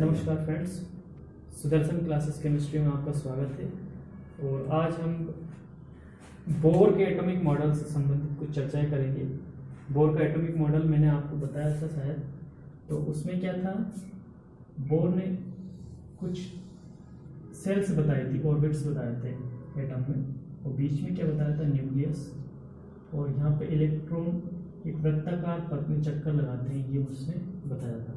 नमस्कार friends, Sudarshan classes chemistry में आपका स्वागत है। और आज हम बोर के एटॉमिक मॉडल से संबंधित कुछ चर्चाएं करेंगे। बोर का एटॉमिक मॉडल मैंने आपको बताया था शायद, तो उसमें क्या था, बोर ने कुछ सेल्स बताई थी, ऑर्बिट्स बताए थे एटम में, और बीच में क्या बताया था, न्यूक्लियस, और यहाँ पे इलेक्ट्रॉन एक वृत्ताकार पथ में चक्कर लगाते हैं, ये उसने बताया था।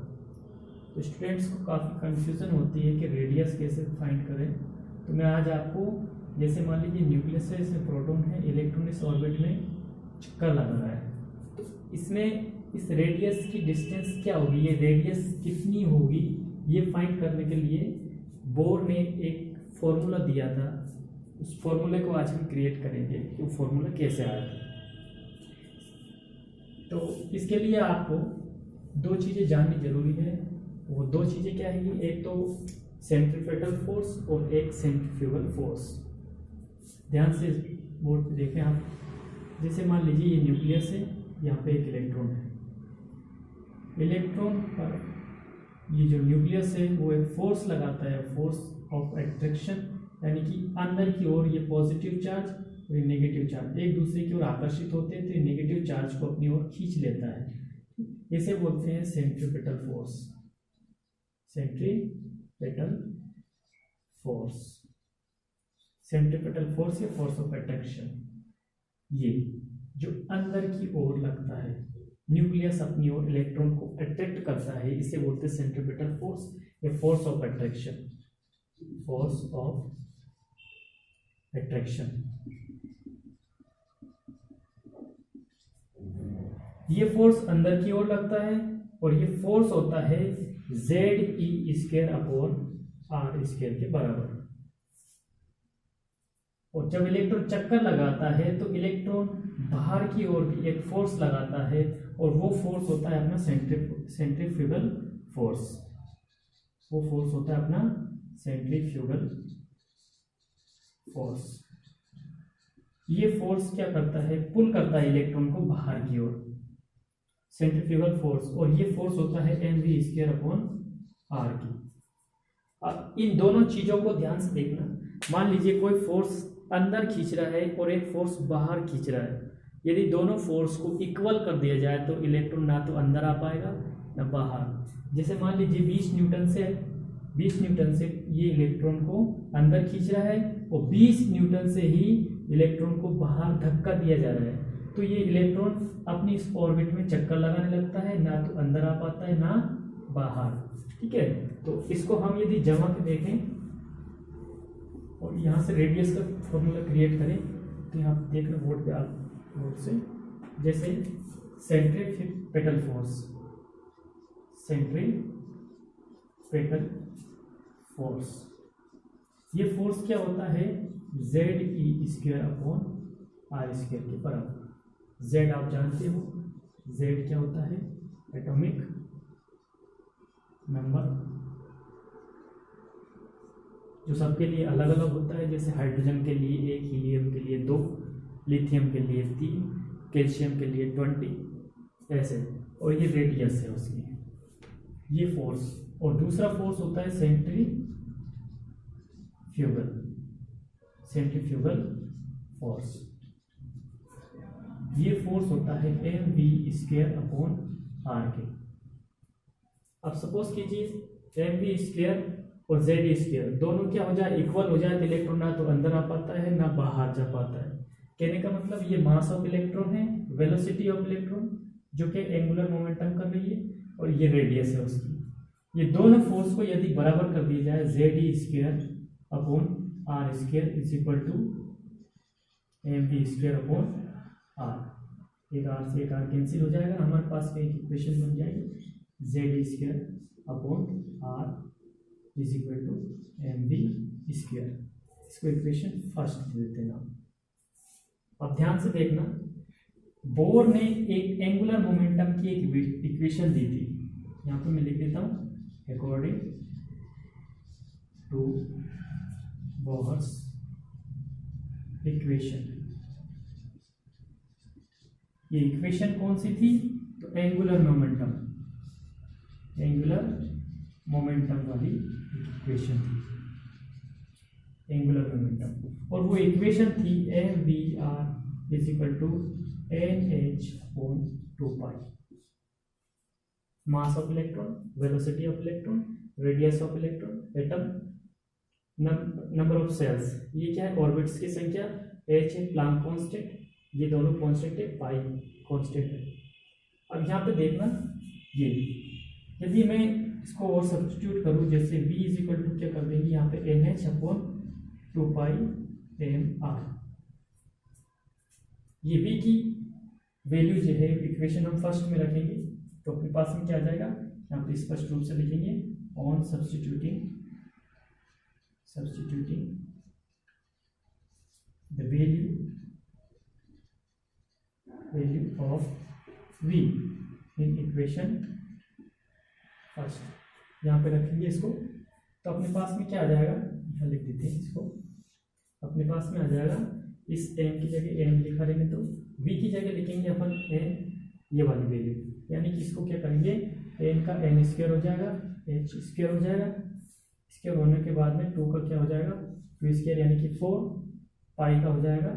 तो स्टूडेंट्स को काफ़ी कंफ्यूजन होती है कि रेडियस कैसे फाइंड करें। तो मैं आज आपको, जैसे मान लीजिए न्यूक्लियस है, इसमें प्रोटॉन है, इलेक्ट्रॉन इस ऑर्बिट में चक्कर लगा रहा है, तो इसमें इस रेडियस की डिस्टेंस क्या होगी, ये रेडियस कितनी होगी, ये फाइंड करने के लिए बोर ने एक फॉर्मूला दिया था। उस फॉर्मूले को आज हम क्रिएट करेंगे कि वो फॉर्मूला कैसे आया था। तो इसके लिए आपको दो चीज़ें जाननी जरूरी है। वो दो चीज़ें क्या है, एक तो सेंट्रीपेटल फोर्स और एक सेंट्रीफ्यूगल फोर्स। ध्यान से बोर्ड पे देखें आप। जैसे मान लीजिए ये न्यूक्लियस है, यहाँ पे एक इलेक्ट्रॉन है। इलेक्ट्रॉन पर ये जो न्यूक्लियस है वो एक फोर्स लगाता है, फोर्स ऑफ अट्रैक्शन, यानी कि अंदर की ओर ये पॉजिटिव चार्ज और ये नेगेटिव चार्ज एक दूसरे की ओर आकर्षित होते हैं, तो ये नेगेटिव चार्ज को अपनी ओर खींच लेता है। इसे बोलते हैं centripetal force. Centripetal force, centripetal force या फोर्स ऑफ अट्रैक्शन, ये जो अंदर की ओर लगता है, न्यूक्लियस अपनी ओर इलेक्ट्रॉन को अट्रैक्ट करता है, इसे बोलते हैं सेंट्रीपेटल फोर्स या force of attraction. Force of attraction, ये फोर्स अंदर की ओर लगता है और ये फोर्स होता है ZE² अपॉन R² के बराबर। और जब इलेक्ट्रॉन चक्कर लगाता है तो इलेक्ट्रॉन बाहर की ओर भी एक फोर्स लगाता है, और वो फोर्स होता है अपना सेंट्रीफ्यूगल फोर्स। वो फोर्स होता है अपना सेंट्रीफ्यूगल फोर्स। ये फोर्स क्या करता है, पुल करता है इलेक्ट्रॉन को बाहर की ओर, सेंट्रीफ्यूगल फोर्स, और ये फोर्स होता है mv² अपॉन R की। अब इन दोनों चीजों को ध्यान से देखना। मान लीजिए कोई फोर्स अंदर खींच रहा है और एक फोर्स बाहर खींच रहा है। यदि दोनों फोर्स को इक्वल कर दिया जाए तो इलेक्ट्रॉन ना तो अंदर आ पाएगा ना बाहर। जैसे मान लीजिए 20 न्यूटन से ये इलेक्ट्रॉन को अंदर खींच रहा है और 20 न्यूटन से ही इलेक्ट्रॉन को बाहर धक्का दिया जा रहा है, तो ये इलेक्ट्रॉन अपनी इस ऑर्बिट में चक्कर लगाने लगता है, ना तो अंदर आ पाता है ना बाहर। ठीक है, तो इसको हम यदि जमा के देखें और यहाँ से रेडियस का फॉर्मूला क्रिएट करें, तो यहाँ देखना बोर्ड पे, आप बोर्ड से, जैसे सेंट्रीपेटल फोर्स, सेंट्रीपेटल फोर्स, ये फोर्स क्या होता है, ZE² अपॉन R² के बराबर। Z आप जानते हो, Z क्या होता है, एटॉमिक नंबर, जो सबके लिए अलग अलग होता है। जैसे हाइड्रोजन के लिए 1, हीलियम के लिए 2, लिथियम के लिए 3, कैल्शियम के लिए 20, ऐसे। और ये रेडियस है उसकी, ये फोर्स। और दूसरा फोर्स होता है सेंट्रीफ्यूगल फोर्स। ये फोर्स होता है mv² अपॉन R के। अब सपोज कीजिए mv² और ZE² दोनों क्या हो जाए, इक्वल हो जाए, तो इलेक्ट्रॉन ना तो अंदर आ पाता है ना बाहर जा पाता है। कहने का मतलब ये मास ऑफ इलेक्ट्रॉन है, वेलोसिटी ऑफ इलेक्ट्रॉन जो कि एंगुलर मोमेंटम कर रही है, और ये रेडियस है उसकी। ये दोनों फोर्स को यदि बराबर कर दिया जाए, ZE² upon R² is equal to mv² upon R। एक R से एक R कैंसिल हो जाएगा, हमारे पास एक इक्वेशन बन जाएगी, ZE² upon R is equal to mv²। इसको इक्वेशन फर्स्ट दे देते हैं। अब ध्यान से देखना, बोर ने एक एंगुलर मोमेंटम की एक इक्वेशन दी थी, यहाँ पे मैं लिख देता हूँ, अकॉर्डिंग टू बोर्स इक्वेशन। ये इक्वेशन कौन सी थी, तो एंगुलर मोमेंटम वाली इक्वेशन थी, एंगुलर मोमेंटम। और वो इक्वेशन थी mvr is equal to nh/2π, mass of electron, velocity of electron, radius of electron, atom, number of shells, ये क्या है, ऑर्बिट्स की संख्या, h है प्लांक कांस्टेंट, ये दोनों कांस्टेंट है, पाई कांस्टेंट है। अब यहाँ पे देखना, ये यदि मैं इसको और सब्स्टिट्यूट करूँ, जैसे v इज इक्वल टू क्या कर देंगे यहाँ पे nh/2π mr, ये v की वैल्यू जो है इक्वेशन हम फर्स्ट में रखेंगे, तो अपने पास में क्या आ जाएगा, यहाँ पे स्पष्ट रूप से लिखेंगे on substituting the value of v in equation first, यहाँ पे रखेंगे इसको, तो अपने पास में क्या आ जाएगा, यहाँ लिख देते हैं इसको, अपने पास में आ जाएगा, इस m की जगह m लिखा रहेंगे तो v की जगह लिखेंगे अपन n ये वाली वैल्यू, यानी कि इसको क्या करेंगे, n का n स्क्वायर हो जाएगा, h स्क्वायर हो जाएगा, स्क्वायर होने के बाद में 2 का क्या हो जाएगा, 2 स्क्वायर यानी कि 4, पाई का हो जाएगा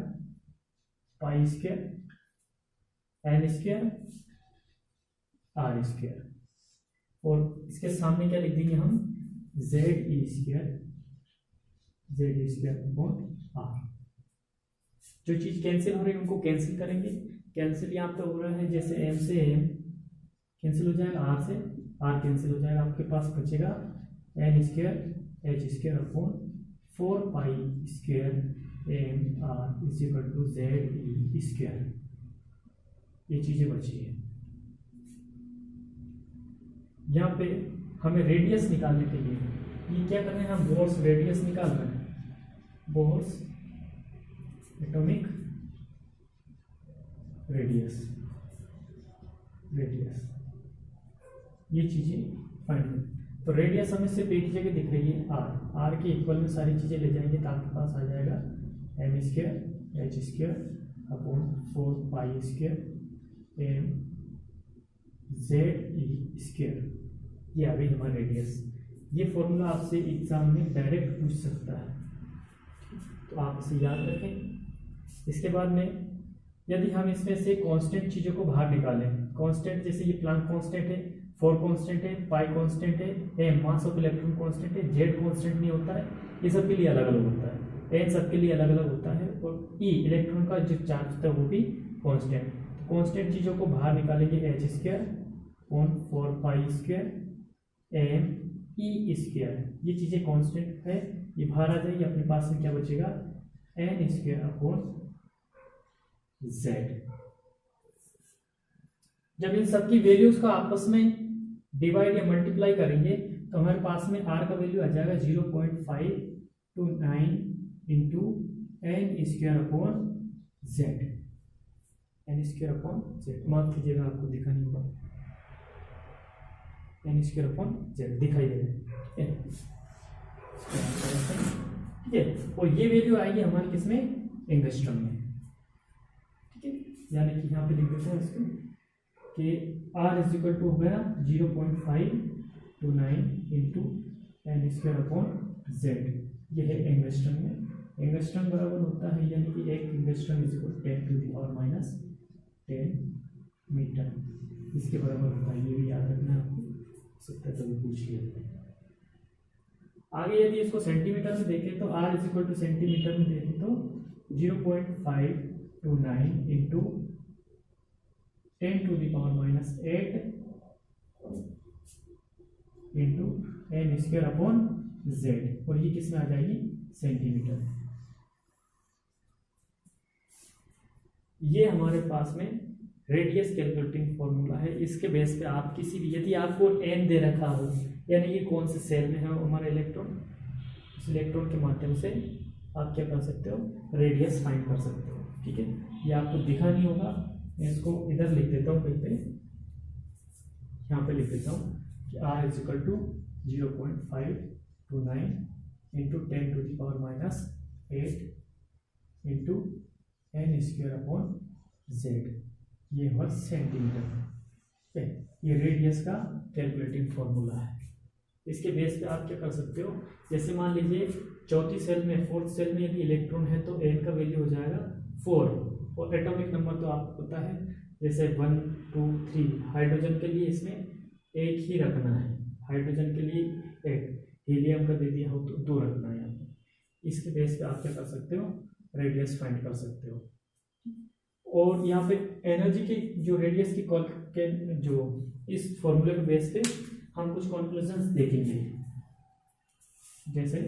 pi square, n square r square, और इसके सामने क्या लिख देंगे हम, z e square upon r। जो चीज कैंसिल हो रही है उनको कैंसिल करेंगे, कैंसिल यहाँ पे हो रहा है, जैसे m से m कैंसिल हो जाएगा, r से r कैंसिल हो जाएगा, आपके पास बचेगा n square h square upon 4 pi square m r is equal to z e square, ये चीजें बची है। यहाँ पे हमें रेडियस निकालने के लिए ये क्या करना है, हम बोर्स रेडियस निकाल रहे हैं, बोर्स एटॉमिक रेडियस, ये चीजें फाइंड करें। तो रेडियस हमें सिर्फ एक जगह दिख रही है, r के इक्वल में सारी चीजें ले जाएंगे तो आपके पास आ जाएगा m square h square upon 4 pi square m z e square, ये आ गई हमारा रेडियस। ये फॉर्मूला आपसे एग्जाम में डायरेक्ट पूछ सकता है, तो आप इसे याद रखें। इसके बाद में यदि हम इसमें से कांस्टेंट चीज़ों को बाहर निकालें, कांस्टेंट जैसे ये प्लांक कांस्टेंट है, 4 कांस्टेंट है, पाई कांस्टेंट है, m mass of electron constant है, z कांस्टेंट नहीं होता है, ये सब के लिए अलग अलग होता है, n सबके लिए अलग अलग होता है, और e इलेक्ट्रॉन का जो चार्ज होता है वो भी कांस्टेंट। तो कांस्टेंट चीज़ों को बाहर निकालेंगे, h square on 4 pi square m e square, ये चीज़ें कांस्टेंट है, ये बाहर आ जाएगी, अपने पास में क्या बचेगा n स्क्वायर अपॉन z। जब इन सबकी वैल्यूज का आपस में डिवाइड या मल्टीप्लाई करेंगे तो हमारे पास में r का वैल्यू आ जाएगा 0.529 into n square upon z, n square upon z, माफ कीजिएगा आपको दिखा नहीं होगा, n स्क्वायर अपॉन z दिखाई दे रहा है, ठीक है। और ये वैल्यू आएगी हमारे किसमें, एंगस्ट्रॉम में, ठीक है। यानी कि यहाँ पे लिख देते हैं इसको कि r इज इक्वल टू हो गया 0.529 into n square upon z, ये है एंगस्ट्रॉम में। एंगस्ट्रॉम बराबर होता है, यानी कि एक angstrom is equal 10 to the power minus 10 metre, इसके बराबर होता है, ये भी याद रखना है आपको, सकता है कभी पूछ लिया। आगे यदि इसको सेंटीमीटर में देखें तो r is equal to centimetre में देखें तो 0.529 into 10 to the power minus 8 into n square upon z, और ये किस में आ जाएगी, सेंटीमीटर। ये हमारे पास में रेडियस कैलकुलेटिंग फॉर्मूला है। इसके बेस पे आप किसी भी, यदि आपको n दे रखा हो, यानी कि कौन से सेल में है हमारा इलेक्ट्रॉन, उस इलेक्ट्रॉन के माध्यम से आप क्या कर सकते हो, रेडियस फाइंड कर सकते हो, ठीक है। ये आपको दिखा नहीं होगा, मैं इसको इधर लिख देता हूँ, कहीं पे यहाँ पे लिख देता हूँ कि r is equal to 0.529 into 10 to the power minus 8 into n square upon z, ये हमारा सेंटीमीटर है, ये रेडियस का कैलकुलेटिंग फॉर्मूला है। इसके बेस पे आप क्या कर सकते हो, जैसे मान लीजिए चौथी सेल में, फोर्थ सेल में यदि इलेक्ट्रॉन है तो n का वैल्यू हो जाएगा 4, और एटॉमिक नंबर तो आपको पता है, जैसे 1 2 3। हाइड्रोजन के लिए इसमें एक ही रखना है, हाइड्रोजन के लिए एक, हीलियम का दे दिया हो तो 2 रखना है यहाँ पे। इसके बेस पे आप क्या कर सकते हो, रेडियस फाइंड कर सकते हो। और यहाँ पे एनर्जी के जो रेडियस की जो इस फॉर्मूले के बेस पे हम कुछ कॉन्क्लूजन्स देखेंगे। जैसे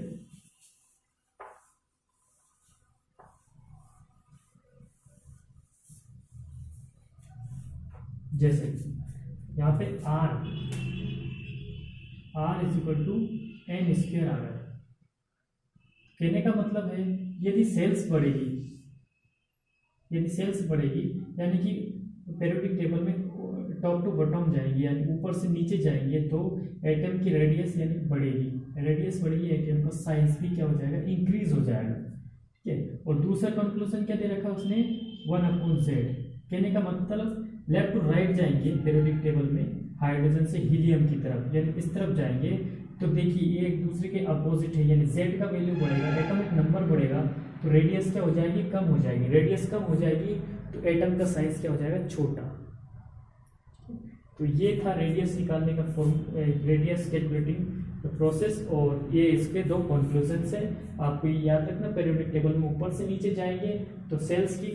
यहाँ पे R is equal to N square आ रहा है। कहने का मतलब है यदि सेल्स बढ़ेगी यानी कि पेरियोडिक टेबल में टॉप टू बॉटम जाएंगी, यानी ऊपर से नीचे जाएंगे, तो एटम की रेडियस यानी बढ़ेगी, एटम का साइज भी क्या हो जाएगा, इंक्रीज हो जाएगा। ठीक है, और दूसरा कंक्लूजन क्या दे रखा उसने, 1/z। कहने का मतलब लेफ्ट टू राइट जाएंगे पेरियोडिक टेबल में, हाइड्रोजन से हीलियम की तरफ, यानी इस तरफ जाएंगे तो देखिए ये एक दूसरे के अपोजिट है, यानी z का वैल्यू बढ़ेगा, एटॉमिक नंबर बढ़ेगा तो रेडियस क्या हो जाएगी, कम हो जाएगी। रेडियस कम हो जाएगी तो एटम का साइज क्या हो जाएगा, छोटा। तो ये था रेडियस निकालने का रेडियस कैलकुलेटिंग प्रोसेस, और ये इसके 2 कंक्लूजन्स है। आपको याद रखना, पेरियोडिक टेबल में ऊपर से नीचे जाएंगे तो सेल्स की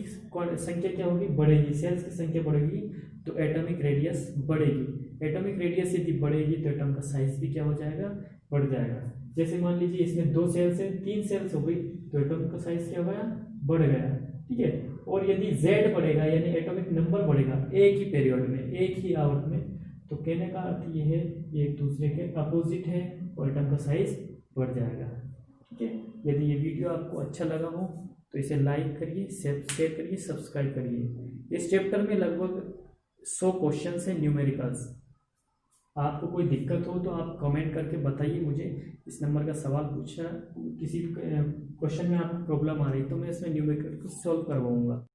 संख्या क्या होगी, बढ़ेगी। सेल्स की संख्या बढ़ेगी तो एटॉमिक रेडियस बढ़ेगी। एटॉमिक रेडियस यदि बढ़ेगी तो एटम का साइज भी क्या हो जाएगा, बढ़ जाएगा। जैसे मान लीजिए इसमें 2 सेल्स है, 3 सेल्स हो गई तो एटॉमिक का साइज क्या हो गया, बढ़ गया। ठीक है, और यदि z बढ़ेगा यानी एटॉमिक नंबर बढ़ेगा एक ही पीरियड में, एक ही आवर में, तो कहने का अर्थ ये है ये एक दूसरे के अपोजिट है और एटम का साइज बढ़ जाएगा। ठीक है, यदि ये वीडियो आपको अच्छा लगा हो तो इसे लाइक करिए, शेयर करिए, सब्सक्राइब करिए। इस चैप्टर में लगभग 100 क्वेश्चन है न्यूमेरिकल्स। आपको कोई दिक्कत हो तो आप कमेंट करके बताइए मुझे, इस नंबर का सवाल पूछना, किसी क्वेश्चन में आपको प्रॉब्लम आ रही तो मैं इसमें न्यूमेरिकल को सॉल्व करवाऊंगा।